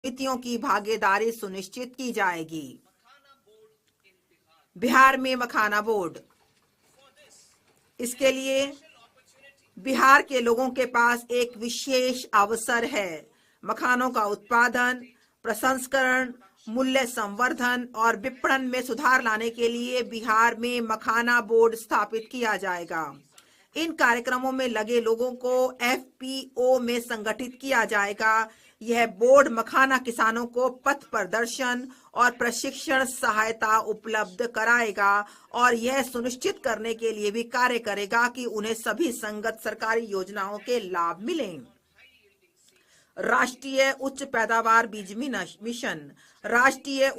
समितियों की भागीदारी सुनिश्चित की जाएगी। बिहार में मखाना बोर्ड, इसके लिए बिहार के लोगों के पास एक विशेष अवसर है। मखानों का उत्पादन, प्रसंस्करण, मूल्य संवर्धन और विपणन में सुधार लाने के लिए बिहार में मखाना बोर्ड स्थापित किया जाएगा। इन कार्यक्रमों में लगे लोगों को एफपीओ में संगठित किया जाएगा। यह बोर्ड मखाना किसानों को पथ प्रदर्शन और प्रशिक्षण सहायता उपलब्ध कराएगा और यह सुनिश्चित करने के लिए भी कार्य करेगा कि उन्हें सभी संगत सरकारी योजनाओं के लाभ मिलें। राष्ट्रीय उच्च पैदावार बीज मिशन, राष्ट्रीय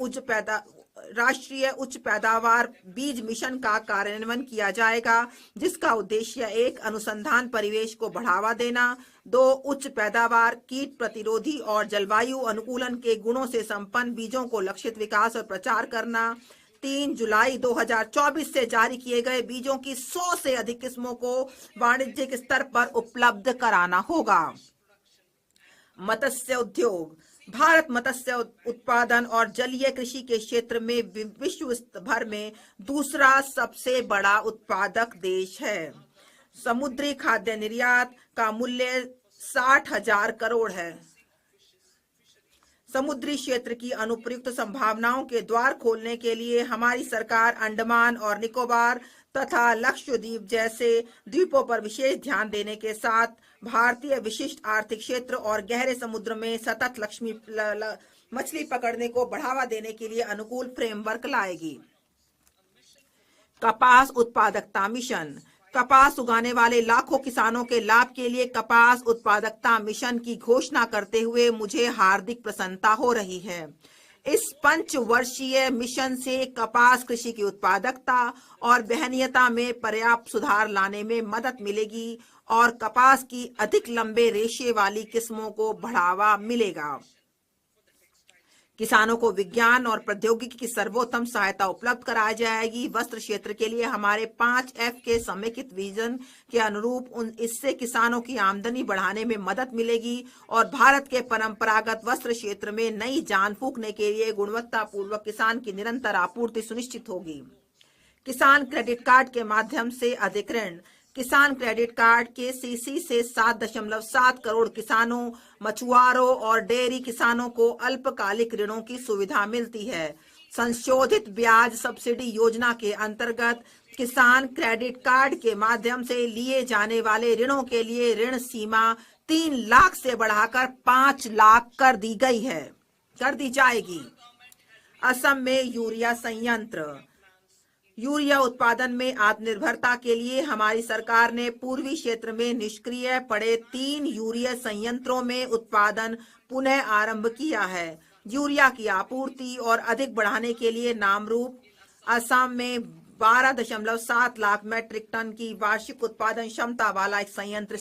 उच्च पैदावार बीज मिशन का कार्यान्वयन किया जाएगा, जिसका उद्देश्य एक अनुसंधान परिवेश को बढ़ावा देना, 2 उच्च पैदावार, कीट प्रतिरोधी और जलवायु अनुकूलन के गुणों से संपन्न बीजों को लक्षित विकास और प्रचार करना, 3 जुलाई 2024 से जारी किए गए बीजों की 100 से अधिक किस्मों को वाणिज्यिक स्तर पर उपलब्ध कराना होगा। मत्स्य उद्योग, भारत मत्स्य उत्पादन और जलीय कृषि के क्षेत्र में विश्व भर में दूसरा सबसे बड़ा उत्पादक देश है। समुद्री खाद्य निर्यात का मूल्य 60,000 करोड़ है। समुद्री क्षेत्र की अनुप्रयुक्त संभावनाओं के द्वार खोलने के लिए हमारी सरकार अंडमान और निकोबार तथा लक्षद्वीप जैसे द्वीपों पर विशेष ध्यान देने के साथ भारतीय विशिष्ट आर्थिक क्षेत्र और गहरे समुद्र में सतत मछली पकड़ने को बढ़ावा देने के लिए अनुकूल फ्रेमवर्क लाएगी। कपास उत्पादकता मिशन, कपास उगाने वाले लाखों किसानों के लाभ के लिए कपास उत्पादकता मिशन की घोषणा करते हुए मुझे हार्दिक प्रसन्नता हो रही है। इस 5 वर्षीय मिशन से कपास कृषि की उत्पादकता और वहनीयता में पर्याप्त सुधार लाने में मदद मिलेगी और कपास की अधिक लंबे रेशे वाली किस्मों को बढ़ावा मिलेगा। किसानों को विज्ञान और प्रौद्योगिकी की सर्वोत्तम सहायता उपलब्ध कराई जाएगी। वस्त्र क्षेत्र के लिए हमारे 5F के समेकित विजन के अनुरूप इससे किसानों की आमदनी बढ़ाने में मदद मिलेगी और भारत के परंपरागत वस्त्र क्षेत्र में नई जान फूंकने के लिए गुणवत्तापूर्वक किसान की निरंतर आपूर्ति सुनिश्चित होगी। किसान क्रेडिट कार्ड के माध्यम से अधिक ऋण, किसान क्रेडिट कार्ड के सीसी से 7.7 करोड़ किसानों, मछुआरों और डेयरी किसानों को अल्पकालिक ऋणों की सुविधा मिलती है। संशोधित ब्याज सब्सिडी योजना के अंतर्गत किसान क्रेडिट कार्ड के माध्यम से लिए जाने वाले ऋणों के लिए ऋण सीमा 3 लाख से बढ़ाकर 5 लाख कर दी जाएगी। असम में यूरिया संयंत्र, यूरिया उत्पादन में आत्मनिर्भरता के लिए हमारी सरकार ने पूर्वी क्षेत्र में निष्क्रिय पड़े 3 यूरिया संयंत्रों में उत्पादन पुनः आरंभ किया है। यूरिया की आपूर्ति और अधिक बढ़ाने के लिए नामरूप असम में 12.7 लाख मीट्रिक टन की वार्षिक उत्पादन क्षमता वाला एक संयंत्र